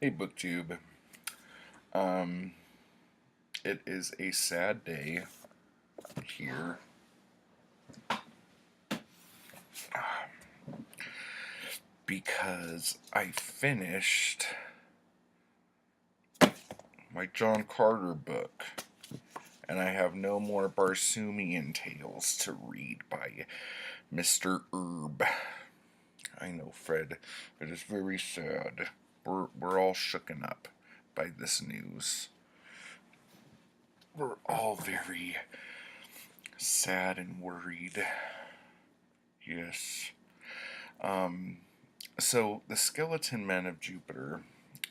Hey, BookTube. Um, it is a sad day here because I finished my John Carter book, and I have no more Barsoomian tales to read by Mr. Herb. I know, Fred. It is very sad. We're all shooken up by this news. We're all very sad and worried. Yes. Um, so the Skeleton Men of Jupiter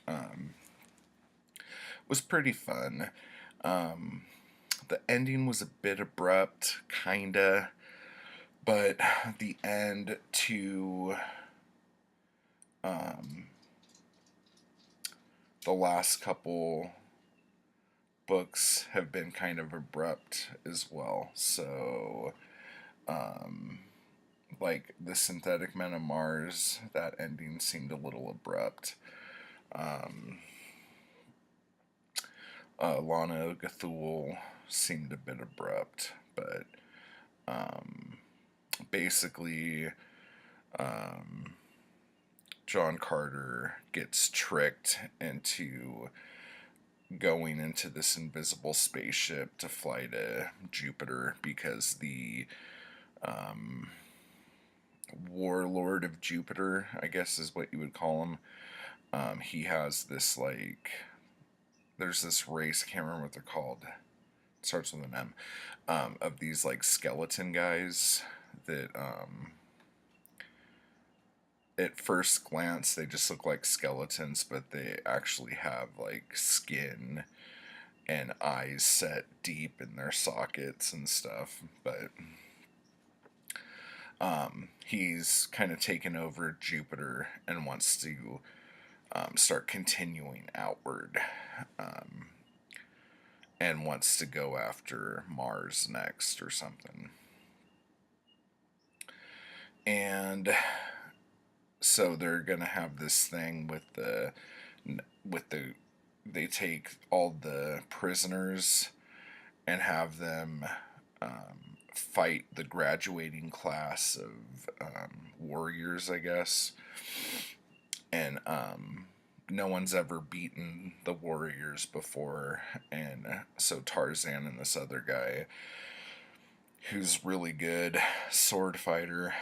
um, was pretty fun. Um, the ending was a bit abrupt, kinda, but the end to um, the last couple books have been kind of abrupt as well. So, um, like the Synthetic Men of Mars, that ending seemed a little abrupt. Um, Lana Gathul seemed a bit abrupt, but um, basically, um, John Carter gets tricked into going into this invisible spaceship to fly to Jupiter because the um, warlord of Jupiter, I guess is what you would call him, he has this like there's this race, I can't remember what they're called. It starts with an M. Of these like skeleton guys that at first glance they just look like skeletons, but they actually have like skin and eyes set deep in their sockets and stuff. But he's kind of taken over Jupiter and wants to start continuing outward, um, and wants to go after Mars next or something. And so they're gonna have this thing with the they take all the prisoners and have them fight the graduating class of warriors, I guess. And no one's ever beaten the warriors before, and so Tarzan and this other guy, who's really good sword fighter,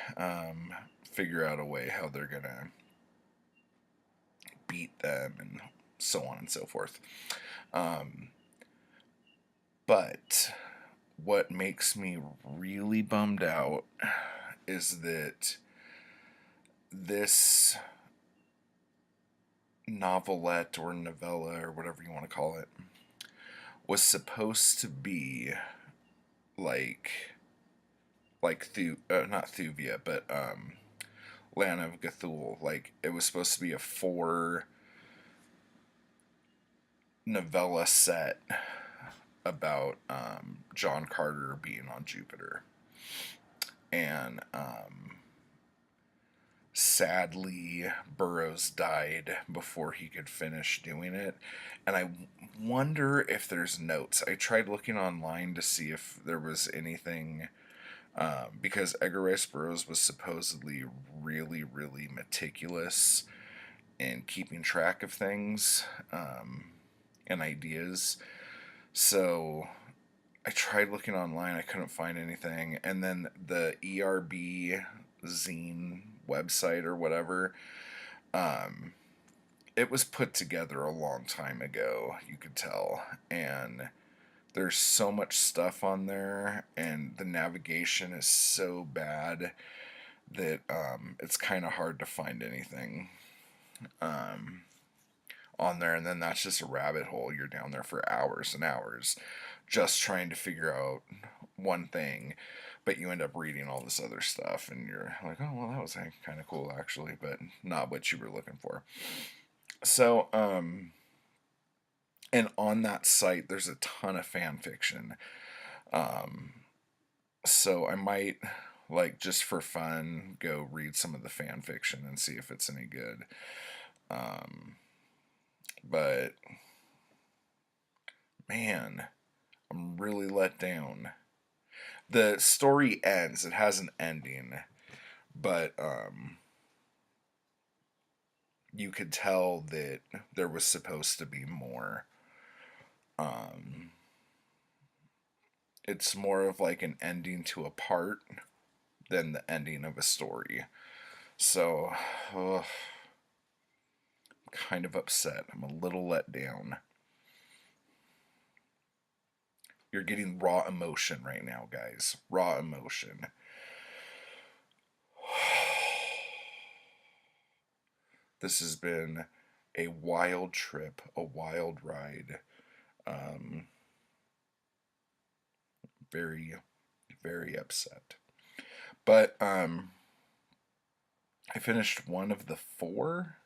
figure out a way how they're gonna beat them and so on and so forth. Um, but what makes me really bummed out is that this novelette or novella or whatever you want to call it was supposed to be like not Thuvia, but Land of Gathul. Like it was supposed to be a four novella set about John Carter being on Jupiter, and sadly Burroughs died before he could finish doing it. And I wonder if there's notes. I tried looking online to see if there was anything, because Edgar Rice Burroughs was supposedly really, really meticulous in keeping track of things, and ideas. So I tried looking online, I couldn't find anything. And then the ERB zine website or whatever, um, it was put together a long time ago, you could tell. And there's so much stuff on there, and the navigation is so bad that it's kind of hard to find anything um, on there. And then that's just a rabbit hole. You're down there for hours and hours just trying to figure out one thing, but you end up reading all this other stuff, and you're like, oh, well, that was kind of cool, actually, but not what you were looking for. So, and on that site, there's a ton of fan fiction. Um, so I might, like, just for fun, go read some of the fan fiction and see if it's any good. Um, But man, I'm really let down. The story ends. It has an ending, but you could tell that there was supposed to be more. Um, it's more of like an ending to a part than the ending of a story. So, I'm kind of upset. I'm a little let down. You're getting raw emotion right now, guys. Raw emotion. This has been a wild trip, a wild ride. Um, very, very upset. But I finished one of the four.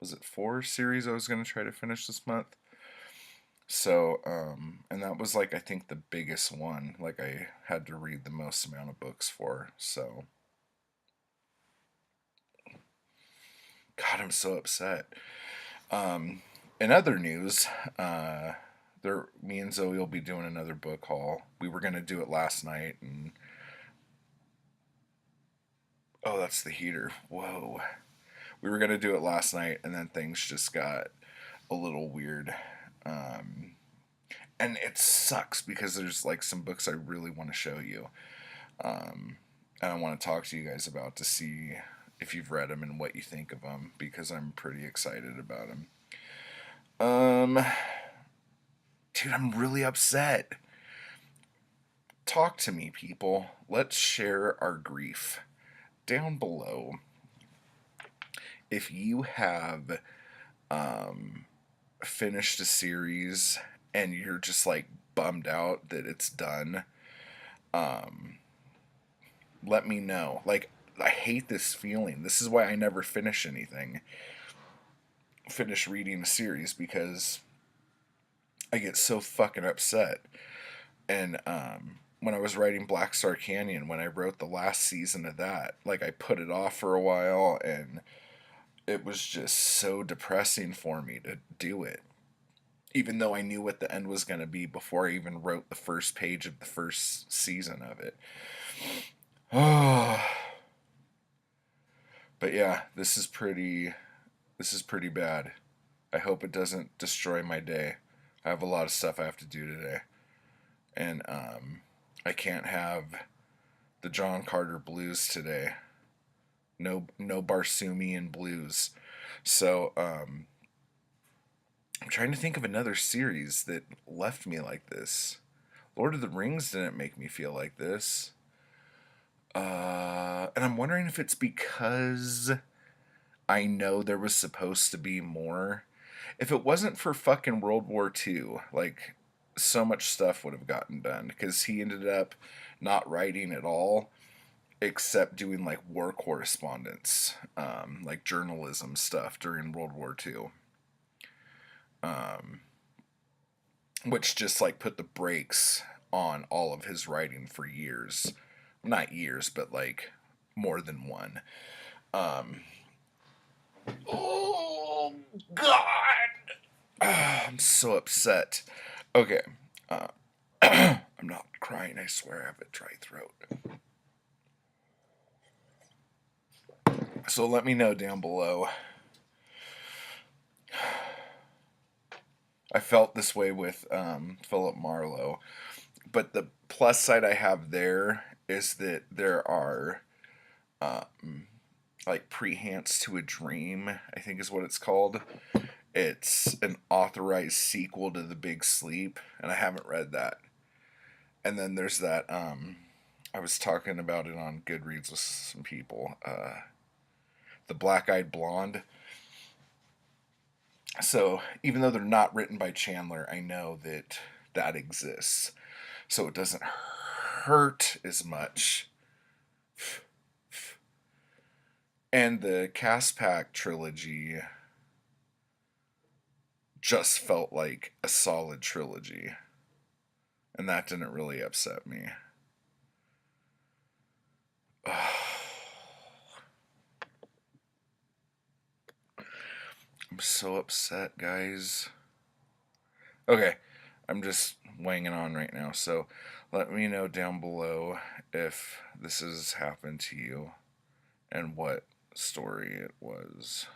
Was it four series I was going to try to finish this month? So, and that was like, I think the biggest one. Like, I had to read the most amount of books for. So, God, I'm so upset. In other news, me and Zoe will be doing another book haul. We were going to do it last night, and oh, that's the heater. Whoa. We were going to do it last night, and then things just got a little weird. Um, and it sucks because there's like some books I really want to show you. Um, and I want to talk to you guys about to see if you've read them and what you think of them because I'm pretty excited about them. Dude, I'm really upset. Talk to me, people. Let's share our grief. Down below, if you have finished a series and you're just like bummed out that it's done, let me know. Like, I hate this feeling. This is why I never finish anything. Finish reading a series because I get so fucking upset. And when I was writing Black Star Canyon, when I wrote the last season of that, like I put it off for a while and it was just so depressing for me to do it. Even though I knew what the end was going to be before I even wrote the first page of the first season of it. But yeah, this is pretty bad. I hope it doesn't destroy my day. I have a lot of stuff I have to do today. And I can't have the John Carter Blues today. No Barsoomian Blues. So I'm trying to think of another series that left me like this. Lord of the Rings didn't make me feel like this. And I'm wondering if it's because I know there was supposed to be more. If it wasn't for fucking World War II, like, so much stuff would have gotten done. Because he ended up not writing at all, except doing, like, war correspondence, like journalism stuff during World War II. Which just, like, put the brakes on all of his writing for years. Not years, but, like, more than one. Oh, God! I'm so upset. Okay. Uh, I'm not crying, I swear I have a dry throat. So let me know down below. I felt this way with Philip Marlowe. But the plus side I have there is that there are like Prehance to a Dream, I think is what it's called. It's an authorized sequel to The Big Sleep, and I haven't read that. And then there's that, I was talking about it on Goodreads with some people, The Black Eyed Blonde. So even though they're not written by Chandler, I know that that exists. So it doesn't hurt as much. And the Cast Pack trilogy just felt like a solid trilogy. And that didn't really upset me. I'm so upset, guys. Okay, I'm just weighing it on right now, so let me know down below if this has happened to you and what story it was.